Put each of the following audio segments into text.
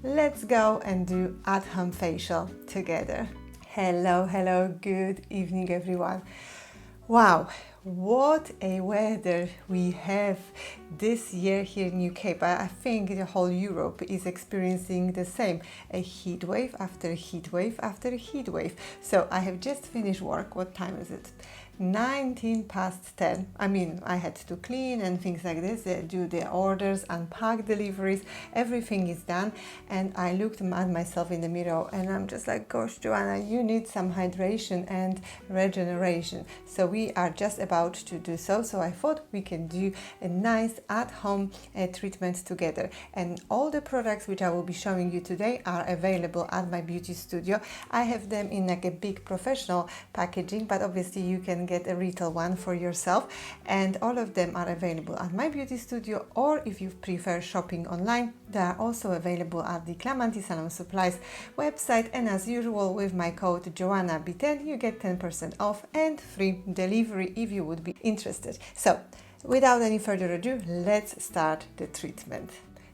let's go and do at-home facial together. Hello, good evening everyone. Wow, what a weather we have this year here in UK, but I think the whole Europe is experiencing the same, a heat wave after heat wave after heat wave. So I have just finished work. What time is it? 19 past 10. I mean, I had to clean and things like this, do the orders, unpack deliveries, everything is done. And I looked at myself in the mirror and I'm just like, gosh, Joanna, you need some hydration and regeneration. So we are just about to do so. So I thought we can do a nice at-home treatment together. And all the products which I will be showing you today are available at my beauty studio. I have them in like a big professional packaging, but obviously you can get a retail one for yourself, and all of them are available at my beauty studio, or if you prefer shopping online, they are also available at the Clementi Salon Supplies website. And as usual, with my code JoannaB10 you get 10% off and free delivery if you would be interested. So without any further ado, let's start the treatment.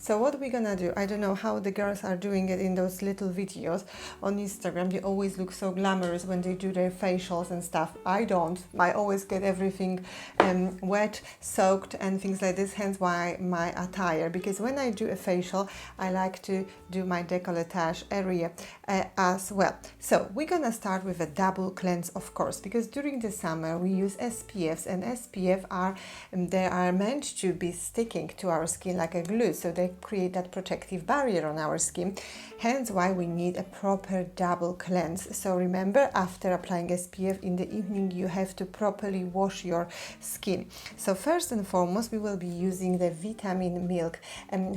So what we're gonna do, I don't know how the girls are doing it in those little videos on Instagram. They always look so glamorous when they do their facials and stuff. I don't. I always get everything wet, soaked and things like this, hence why my attire. Because when I do a facial, I like to do my décolletage area as well. So we're gonna start with a double cleanse, of course, because during the summer we use SPFs, and SPF they are meant to be sticking to our skin like a glue. So they create that protective barrier on our skin, hence why we need a proper double cleanse. So remember, after applying SPF in the evening, you have to properly wash your skin. So first and foremost, we will be using the vitamin milk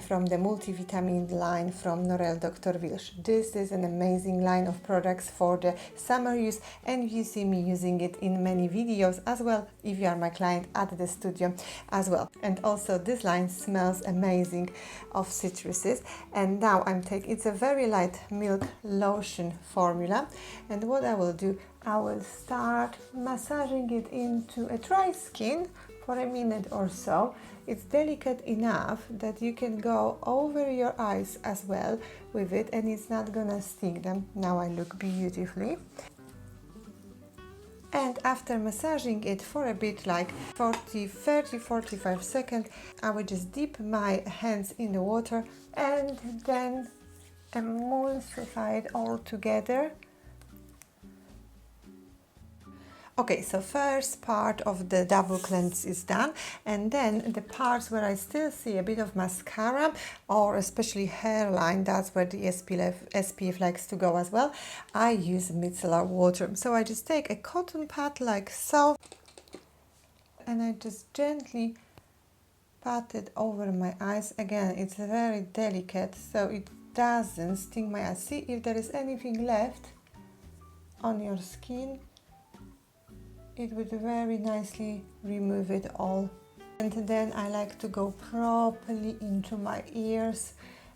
from the Multivitamin line from Norel Dr. Wilsz. This is an amazing line of products for the summer use, and you see me using it in many videos as well if you are my client at the studio as well. And also this line smells amazing of citruses. And now I'm taking, it's a very light milk lotion formula, and what I will do, I will start massaging it into a dry skin for a minute or so. It's delicate enough that you can go over your eyes as well with it, and it's not gonna sting them. Now I look beautifully. And after massaging it for a bit, like 45 seconds, I will just dip my hands in the water and then emulsify it all together. Okay, so first part of the double cleanse is done, and then the parts where I still see a bit of mascara or especially hairline, that's where the SPF likes to go as well, I use micellar water. So I just take a cotton pad like so, and I just gently pat it over my eyes. Again, it's very delicate, so it doesn't sting my eyes. See if there is anything left on your skin. It would very nicely remove it all. And then I like to go properly into my ears,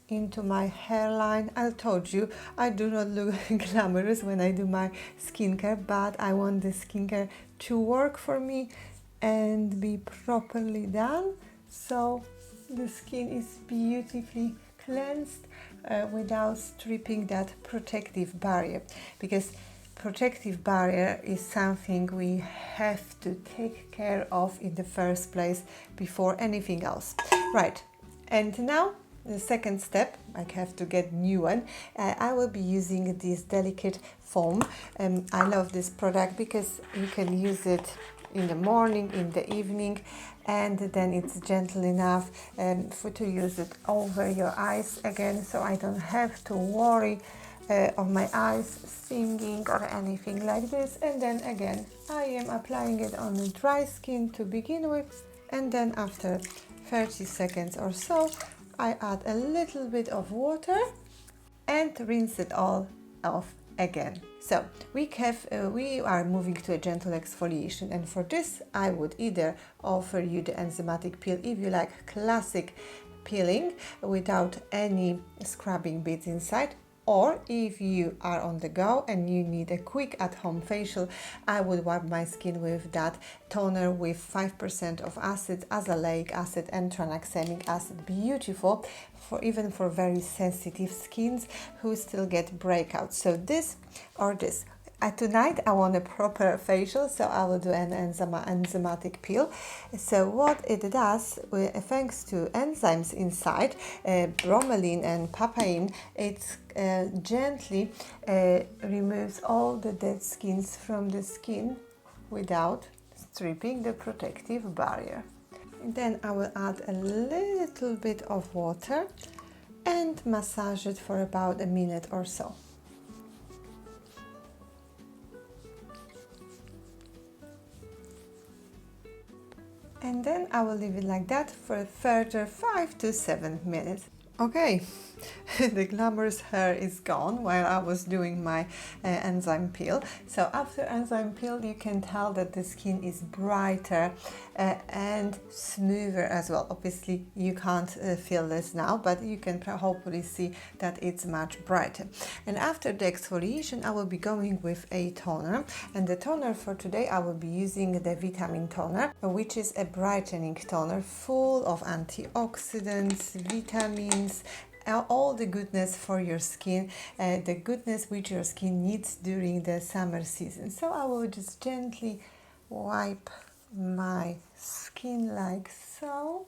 into my hairline. I told you I do not look glamorous when I do my skincare, but I want the skincare to work for me and be properly done, so the skin is beautifully cleansed without stripping that protective barrier, because protective barrier is something we have to take care of in the first place before anything else. Right, and now the second step, I have to get new one. I will be using this delicate foam. I love this product because you can use it in the morning, in the evening, and then it's gentle enough to use it over your eyes again, so I don't have to worry of my eyes stinging or anything like this. And then again, I am applying it on the dry skin to begin with, and then after 30 seconds or so, I add a little bit of water and rinse it all off again. So we are moving to a gentle exfoliation, and for this I would either offer you the enzymatic peel if you like classic peeling without any scrubbing bits inside, Or if you are on the go and you need a quick at-home facial, I would wipe my skin with that toner with 5% of acid, azelaic acid and tranexamic acid. Beautiful for even for very sensitive skins who still get breakouts. So this or this. Tonight I want a proper facial, so I will do an enzymatic peel. So what it does, thanks to enzymes inside, bromelain and papain, it gently removes all the dead skins from the skin without stripping the protective barrier. And then I will add a little bit of water and massage it for about a minute or so. And then I will leave it like that for a further 5 to 7 minutes. Okay, the glamorous hair is gone while I was doing my enzyme peel. So after enzyme peel, you can tell that the skin is brighter and smoother as well. Obviously, you can't feel this now, but you can hopefully see that it's much brighter. And after the exfoliation, I will be going with a toner. And the toner for today, I will be using the vitamin toner, which is a brightening toner full of antioxidants, vitamins, all the goodness for your skin, the goodness which your skin needs during the summer season. So I will just gently wipe my skin like so.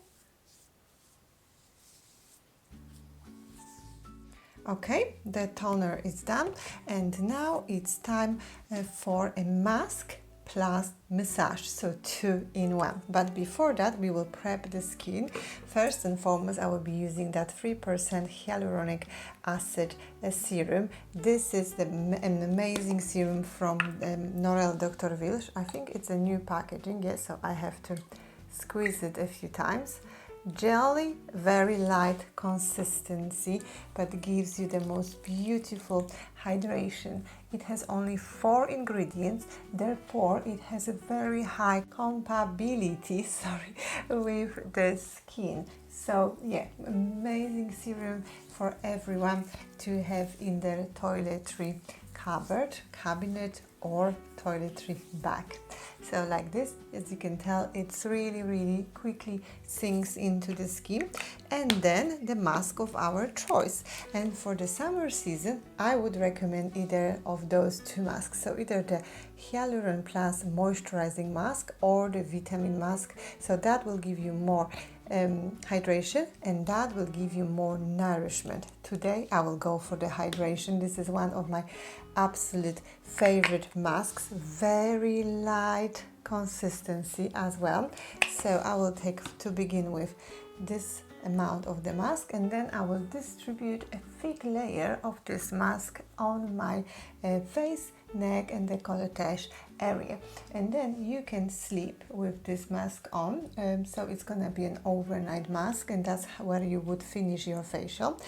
Okay, the toner is done, and now it's time for a mask plus massage, so 2 in 1. But before that, we will prep the skin. First and foremost, I will be using that 3% hyaluronic acid serum. This is an amazing serum from Norel Dr. Wilsz. I think it's a new packaging, yes, so I have to squeeze it a few times. Jelly, very light consistency, but gives you the most beautiful hydration. It has only 4 ingredients, therefore it has a very high compatibility, with the skin. So yeah, amazing serum for everyone to have in their toiletry cupboard, cabinet or toiletry bag. So like this, as you can tell, it's really quickly sinks into the skin. And then the mask of our choice. And for the summer season, I would recommend either of those 2 masks. So either the Hyaluron Plus moisturizing mask or the vitamin mask. So that will give you more hydration, and that will give you more nourishment. Today I will go for the hydration. This is one of my absolute favorite masks, very light consistency as well. So I will take, to begin with, this amount of the mask, and then I will distribute a thick layer of this mask on my face, neck and décolletage area. And then you can sleep with this mask on, so it's gonna be an overnight mask, and that's where you would finish your facial.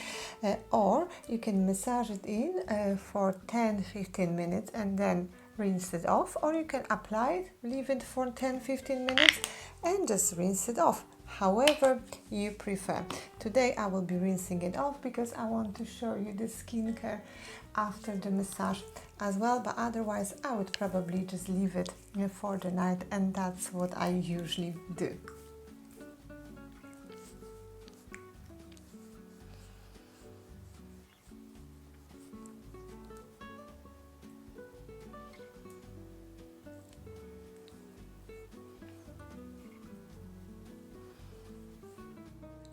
Or you can massage it in for 10-15 minutes and then rinse it off, or you can apply it, leave it for 10-15 minutes and just rinse it off, however you prefer. Today I will be rinsing it off because I want to show you the skincare after the massage as well, but otherwise I would probably just leave it for the night, and that's what I usually do.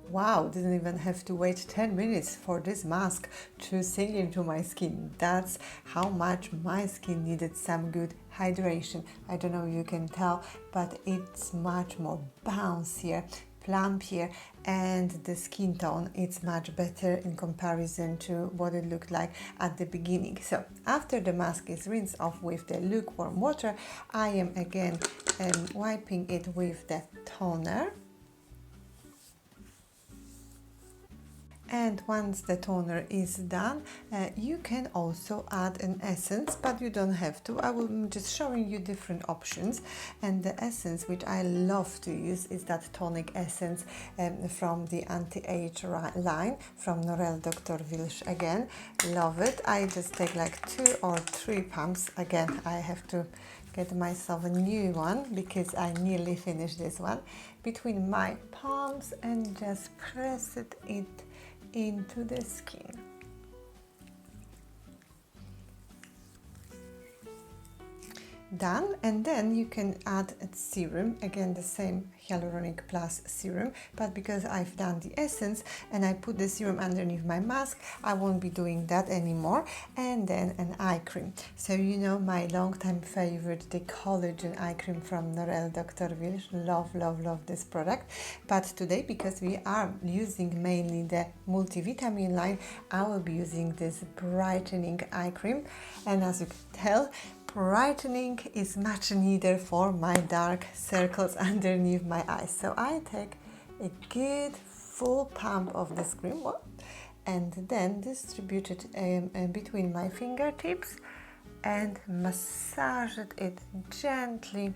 Wow, didn't even have to wait 10 minutes for this mask to sink into my skin. That's how much my skin needed some good hydration. I don't know if you can tell, but it's much more bouncier, plumpier, and the skin tone it's much better in comparison to what it looked like at the beginning. So after the mask is rinsed off with the lukewarm water, I am again wiping it with the toner. And once the toner is done, you can also add an essence, but you don't have to. I'm just showing you different options. And the essence which I love to use is that tonic essence from the anti-age line from Norel Dr. Wilsz. Again, love it. I just take like 2 or 3 pumps. Again, I have to get myself a new one because I nearly finished this one between my palms and just press it into the skin. Done, and then you can add a serum, again the same Hyaluronic Plus serum, but because I've done the essence and I put the serum underneath my mask, I won't be doing that anymore. And then an eye cream. So you know my long-time favorite, the collagen eye cream from Norel Dr. Wilsz. Love, love, love this product. But today, because we are using mainly the multivitamin line, I will be using this brightening eye cream. And as you can tell, brightening is much needed for my dark circles underneath my eyes. So I take a good full pump of this cream and then distribute it between my fingertips and massage it gently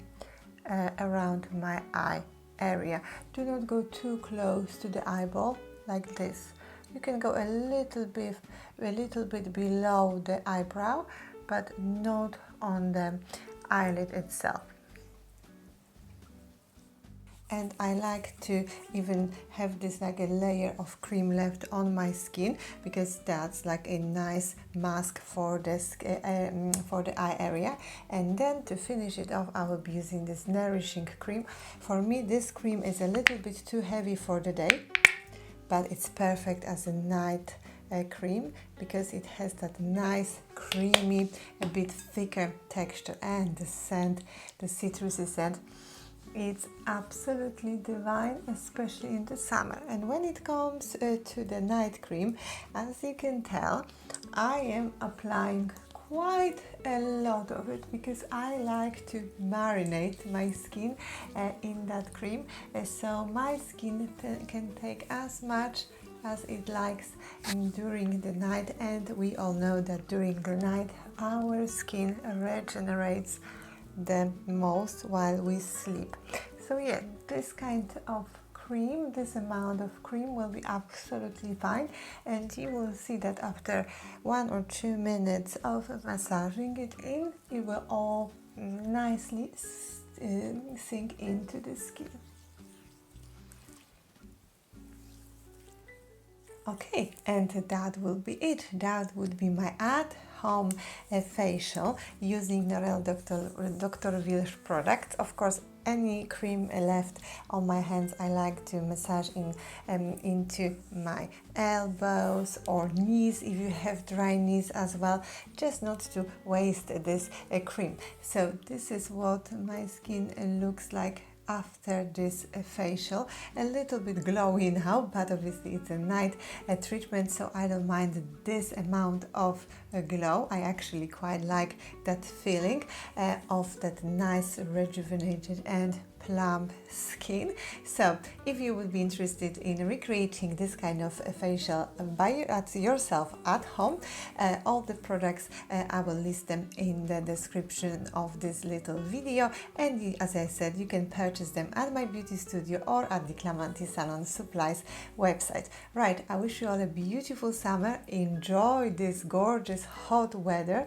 around my eye area. Do not go too close to the eyeball like this. You can go a little bit below the eyebrow, but not on the eyelid itself. And I like to even have this like a layer of cream left on my skin, because that's like a nice mask for the eye area. And then to finish it off, I will be using this nourishing cream. For me, this cream is a little bit too heavy for the day, but it's perfect as a night cream because it has that nice creamy, a bit thicker texture, and the scent, the citrusy scent, it's absolutely divine, especially in the summer. And when it comes to the night cream, as you can tell, I am applying quite a lot of it because I like to marinate my skin in that cream, so my skin can take as much as it likes during the night. And we all know that during the night our skin regenerates the most while we sleep. So yeah, this kind of cream, this amount of cream will be absolutely fine, and you will see that after 1 or 2 minutes of massaging it in, it will all nicely sink into the skin. Okay, and that will be it. That would be my at-home facial using Norel Dr. Wilsz products. Of course, any cream left on my hands, I like to massage into my elbows or knees if you have dry knees as well, just not to waste this cream. So this is what my skin looks like after this facial. A little bit glowy now, but obviously it's a night treatment, so I don't mind this amount of glow. I actually quite like that feeling of that nice rejuvenated and plump skin. So if you would be interested in recreating this kind of facial by yourself at home, all the products I will list them in the description of this little video, and as I said, you can purchase them at my beauty studio or at the Clamanti Salon Supplies website. Right, I wish you all a beautiful summer. Enjoy this gorgeous hot weather.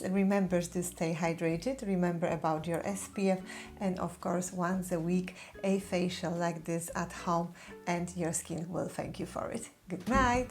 Remember to stay hydrated, remember about your SPF, and of course once a week a facial like this at home, and your skin will thank you for it. Good night.